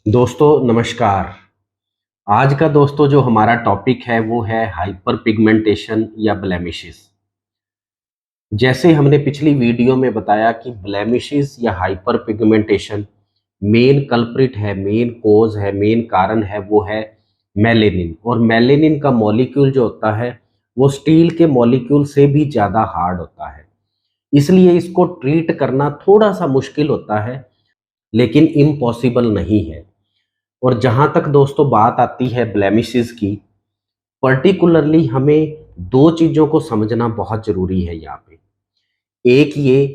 दोस्तों नमस्कार। आज का दोस्तों जो हमारा टॉपिक है वो है हाइपर पिगमेंटेशन या ब्लेमिशेस। जैसे हमने पिछली वीडियो में बताया कि ब्लेमिशेस या हाइपर पिगमेंटेशन मेन कल्प्रिट है, मेन कोज है, मेन कारण है वो है मेलेनिन। और मेलेनिन का मॉलिक्यूल जो होता है वो स्टील के मॉलिक्यूल से भी ज़्यादा हार्ड होता है। इसलिए इसको ट्रीट करना थोड़ा सा मुश्किल होता है, लेकिन इम्पॉसिबल नहीं है। और जहाँ तक दोस्तों बात आती है ब्लेमिशेस की, पर्टिकुलरली हमें 2 चीज़ों को समझना बहुत ज़रूरी है यहाँ पे। एक ये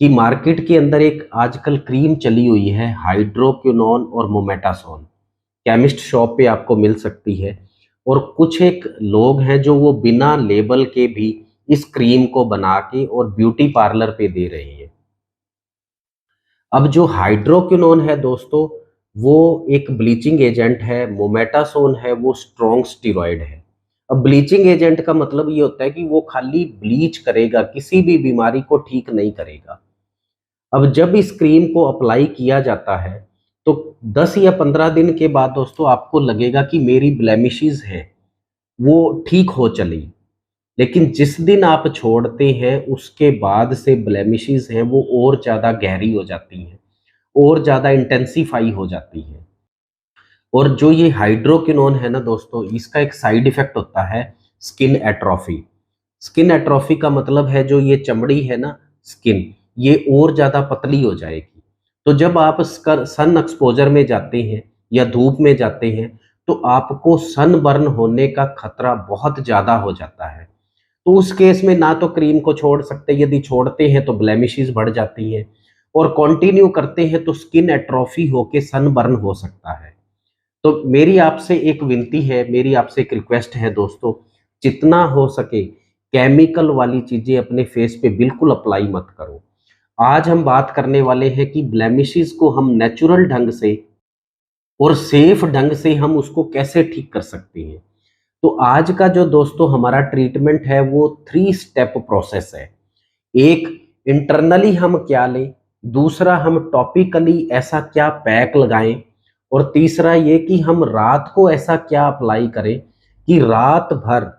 कि मार्केट के अंदर एक आजकल क्रीम चली हुई है हाइड्रोक्विनोन और मोमेटासोन, केमिस्ट शॉप पे आपको मिल सकती है। और कुछ एक लोग हैं जो वो बिना लेबल के भी इस क्रीम को बना के और ब्यूटी पार्लर पे दे रहे हैं। अब जो हाइड्रोक्विनोन है दोस्तों, वो एक ब्लीचिंग एजेंट है, मोमेटासोन है वो स्ट्रॉन्ग स्टेरॉइड है। अब ब्लीचिंग एजेंट का मतलब ये होता है कि वो खाली ब्लीच करेगा, किसी भी बीमारी को ठीक नहीं करेगा। अब जब इस क्रीम को अप्लाई किया जाता है, तो 10 या 15 दिन के बाद दोस्तों आपको लगेगा कि मेरी ब्लेमिशेस हैं, वो ठीक हो चली। लेकिन जिस दिन आप छोड़ते हैं, उसके बाद से ब्लेमिशेस हैं वो और ज़्यादा गहरी हो जाती हैं, और ज़्यादा इंटेंसिफ़ाई हो जाती है। और जो ये हाइड्रोक्विनोन है ना दोस्तों, इसका एक साइड इफ़ेक्ट होता है स्किन एट्रोफी। स्किन एट्रोफी का मतलब है जो ये चमड़ी है ना, स्किन, ये और ज़्यादा पतली हो जाएगी। तो जब आप स्कर सन एक्सपोज़र में जाते हैं या धूप में जाते हैं, तो आपको सनबर्न होने का खतरा बहुत ज़्यादा हो जाता है। तो उस केस में ना तो क्रीम को छोड़ सकते, यदि छोड़ते हैं तो ब्लेमिशेस बढ़ जाती हैं, और कंटिन्यू करते हैं तो स्किन एट्रोफी होके सनबर्न हो सकता है। तो मेरी आपसे एक विनती है, मेरी आपसे एक रिक्वेस्ट है दोस्तों, जितना हो सके केमिकल वाली चीज़ें अपने फेस पे बिल्कुल अप्लाई मत करो। आज हम बात करने वाले हैं कि ब्लेमिशेस को हम नेचुरल ढंग से और सेफ ढंग से हम उसको कैसे ठीक कर सकते हैं। तो आज का जो दोस्तों हमारा ट्रीटमेंट है वो 3 स्टेप प्रोसेस है। एक, इंटरनली हम क्या लें, दूसरा हम टॉपिकली ऐसा क्या पैक लगाएं, और तीसरा ये कि हम रात को ऐसा क्या अप्लाई करें कि रात भर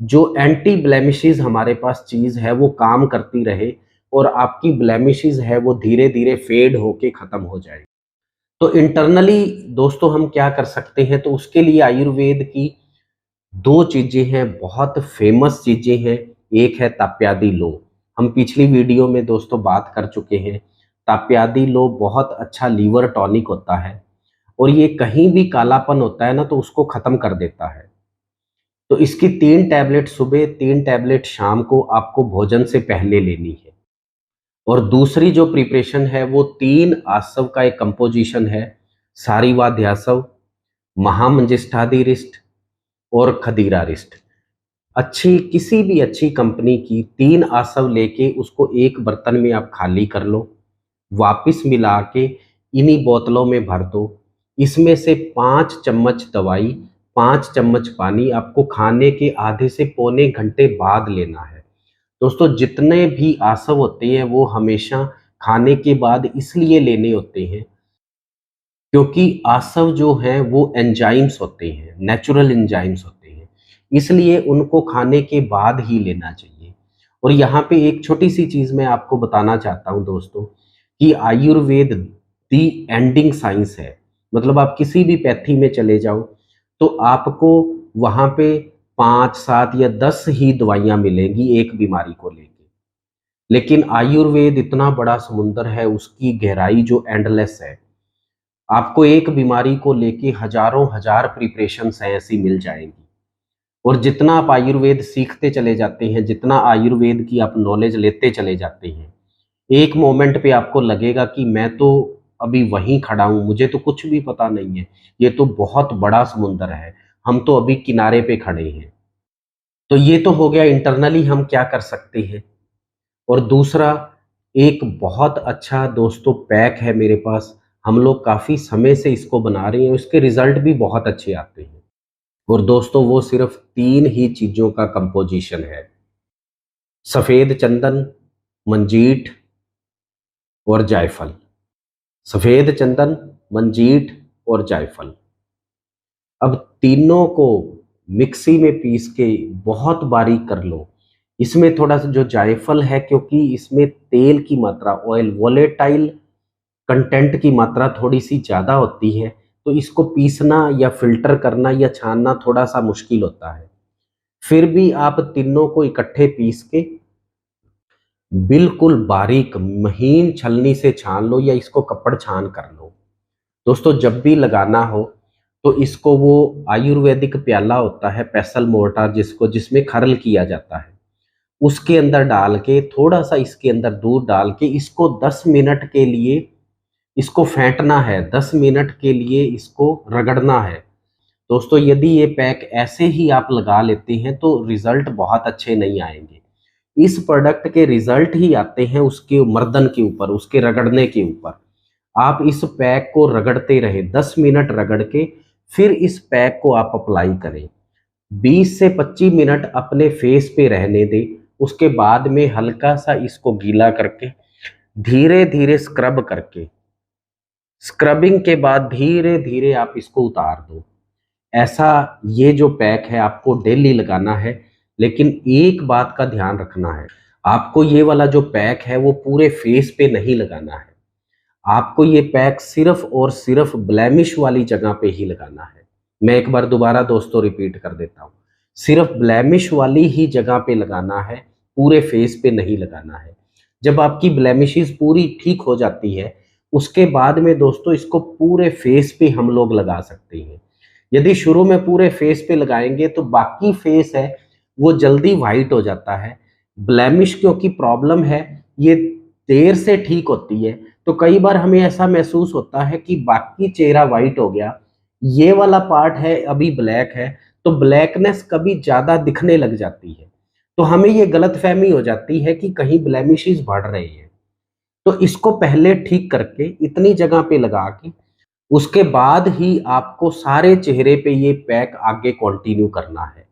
जो एंटी ब्लेमिशेस हमारे पास चीज़ है वो काम करती रहे, और आपकी ब्लेमिशेस है वो धीरे धीरे फेड होके ख़त्म हो जाए। तो इंटरनली दोस्तों हम क्या कर सकते हैं, तो उसके लिए आयुर्वेद की 2 चीज़ें हैं, बहुत फेमस चीज़ें हैं। एक है ताप्यादी लो, हम पिछली वीडियो में दोस्तों बात कर चुके हैं। ताप्यादी लो बहुत अच्छा लीवर टॉनिक होता है, और ये कहीं भी कालापन होता है ना तो उसको ख़त्म कर देता है। तो इसकी 3 टैबलेट सुबह, 3 टैबलेट शाम को आपको भोजन से पहले लेनी है। और दूसरी जो प्रिपरेशन है वो 3 आसव का एक कंपोजिशन है, सारीवाध्यासव, महामंजिष्ठादिरिष्ट और खदीरारिष्ट। अच्छी, किसी भी अच्छी कंपनी की 3 आसव लेके उसको एक बर्तन में आप खाली कर लो, वापस मिला के इन्हीं बोतलों में भर दो। इसमें से 5 चम्मच दवाई, 5 चम्मच पानी आपको खाने के आधे से पौने घंटे बाद लेना है। दोस्तों जितने भी आसव होते हैं वो हमेशा खाने के बाद इसलिए लेने होते हैं, क्योंकि आसव जो हैं वो एंजाइम्स होते हैं, नेचुरल एंजाइम्स होते हैं, इसलिए उनको खाने के बाद ही लेना चाहिए। और यहाँ पे एक छोटी-सी चीज़ मैं आपको बताना चाहता हूँ दोस्तों, कि आयुर्वेद दी एंडिंग साइंस है। मतलब आप किसी भी पैथी में चले जाओ, तो आपको वहाँ पे 5, 7 या 10 ही दवाइयाँ मिलेंगी एक बीमारी को लेके। लेकिन आयुर्वेद इतना बड़ा समुंदर है, उसकी गहराई जो एंडलेस है। आपको एक बीमारी को लेके हजारों हजार प्रिपरेशंस हैं ऐसी मिल जाएंगी। और जितना आप आयुर्वेद सीखते चले जाते हैं, जितना आयुर्वेद की आप नॉलेज लेते चले जाते हैं, एक मोमेंट पे आपको लगेगा कि मैं तो अभी वहीं खड़ा हूँ, मुझे तो कुछ भी पता नहीं है, ये तो बहुत बड़ा समुंदर है, हम तो अभी किनारे पे खड़े हैं। तो ये तो हो गया इंटरनली हम क्या कर सकते हैं। और दूसरा, एक बहुत अच्छा दोस्तों पैक है मेरे पास, हम लोग काफ़ी समय से इसको बना रहे हैं, उसके रिज़ल्ट भी बहुत अच्छे आते हैं। और दोस्तों वो सिर्फ़ 3 ही चीज़ों का कंपोज़िशन है, सफ़ेद चंदन, मंजीठ और जायफल। सफ़ेद चंदन, मंजीठ और जायफल। अब तीनों को मिक्सी में पीस के बहुत बारीक कर लो। इसमें थोड़ा सा जो जायफल है, क्योंकि इसमें तेल की मात्रा, ऑयल वोलेटाइल कंटेंट की मात्रा थोड़ी सी ज़्यादा होती है, तो इसको पीसना या फिल्टर करना या छानना थोड़ा सा मुश्किल होता है। फिर भी आप तीनों को इकट्ठे पीस के बिल्कुल बारीक महीन छलनी से छान लो या इसको कपड़ छान कर लो। दोस्तों, जब भी लगाना हो तो इसको, वो आयुर्वेदिक प्याला होता है पेसल मोर्टार, जिसमें खरल किया जाता है, उसके अंदर डाल के थोड़ा सा इसके अंदर दूध डाल के इसको 10 मिनट के लिए इसको फेंटना है, 10 मिनट के लिए इसको रगड़ना है। दोस्तों, यदि ये पैक ऐसे ही आप लगा लेते हैं तो रिजल्ट बहुत अच्छे नहीं आएंगे। इस प्रोडक्ट के रिजल्ट ही आते हैं उसके मर्दन के ऊपर, उसके रगड़ने के ऊपर। आप इस पैक को रगड़ते रहे, 10 मिनट रगड़ के फिर इस पैक को आप अप्लाई करें। 20 से 25 मिनट अपने फेस पे रहने दें। उसके बाद में हल्का सा इसको गीला करके धीरे धीरे स्क्रब करके, स्क्रबिंग के बाद धीरे धीरे आप इसको उतार दो। ऐसा ये जो पैक है आपको डेली लगाना है। लेकिन एक बात का ध्यान रखना है, आपको ये वाला जो पैक है वो पूरे फेस पे नहीं लगाना है। आपको ये पैक सिर्फ और सिर्फ ब्लेमिश वाली जगह पे ही लगाना है। मैं एक बार दोबारा दोस्तों रिपीट कर देता हूँ, सिर्फ ब्लेमिश वाली ही जगह पे लगाना है, पूरे फेस पे नहीं लगाना है। जब आपकी ब्लेमिशेस पूरी ठीक हो जाती है, उसके बाद में दोस्तों इसको पूरे फेस पे हम लोग लगा सकते हैं। यदि शुरू में पूरे फेस पे लगाएंगे तो बाकी फेस है वो जल्दी वाइट हो जाता है। ब्लेमिश क्योंकि प्रॉब्लम है, ये देर से ठीक होती है, तो कई बार हमें ऐसा महसूस होता है कि बाकी चेहरा वाइट हो गया, ये वाला पार्ट है अभी ब्लैक है, तो ब्लैकनेस कभी ज़्यादा दिखने लग जाती है। तो हमें ये गलतफहमी हो जाती है कि कहीं ब्लेमिशेस बढ़ रहे हैं। तो इसको पहले ठीक करके इतनी जगह पे लगा के उसके बाद ही आपको सारे चेहरे पे ये पैक आगे कंटिन्यू करना है।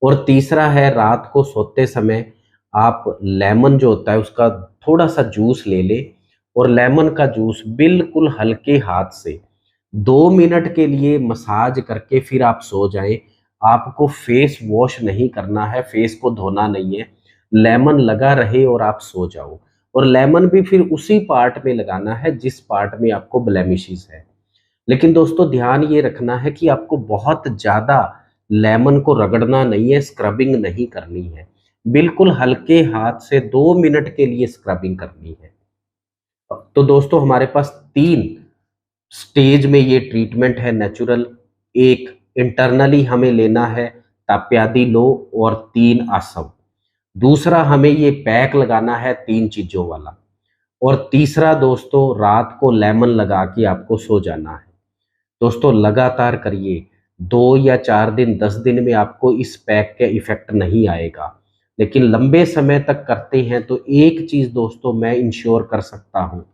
और तीसरा है, रात को सोते समय आप लेमन जो होता है उसका थोड़ा सा जूस ले ले और लेमन का जूस बिल्कुल हल्के हाथ से 2 मिनट के लिए मसाज करके फिर आप सो जाएं। आपको फेस वॉश नहीं करना है, फेस को धोना नहीं है, लेमन लगा रहे और आप सो जाओ। और लेमन भी फिर उसी पार्ट में लगाना है जिस पार्ट में आपको ब्लेमिशेस है। लेकिन दोस्तों, ध्यान ये रखना है कि आपको बहुत ज़्यादा लेमन को रगड़ना नहीं है, स्क्रबिंग नहीं करनी है। बिल्कुल हल्के हाथ से 2 मिनट के लिए स्क्रबिंग करनी है। तो दोस्तों, हमारे पास 3 स्टेज में ये ट्रीटमेंट है नेचुरल। एक, इंटरनली हमें लेना है ताप्यादी लो और 3 आसव। दूसरा, हमें ये पैक लगाना है 3 चीज़ों वाला। और तीसरा दोस्तों, रात को लेमन लगा के आपको सो जाना है। दोस्तों, लगातार करिए, 2 या 4 दिन 10 दिन में आपको इस पैक का इफेक्ट नहीं आएगा, लेकिन लंबे समय तक करते हैं तो एक चीज़ दोस्तों मैं इंश्योर कर सकता हूँ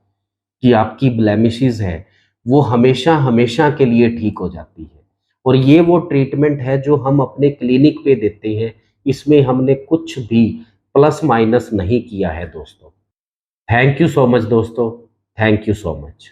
कि आपकी ब्लेमिशेस है वो हमेशा हमेशा के लिए ठीक हो जाती है। और ये वो ट्रीटमेंट है जो हम अपने क्लिनिक पे देते हैं, इसमें हमने कुछ भी प्लस माइनस नहीं किया है दोस्तों। थैंक यू सो मच दोस्तों, थैंक यू सो मच।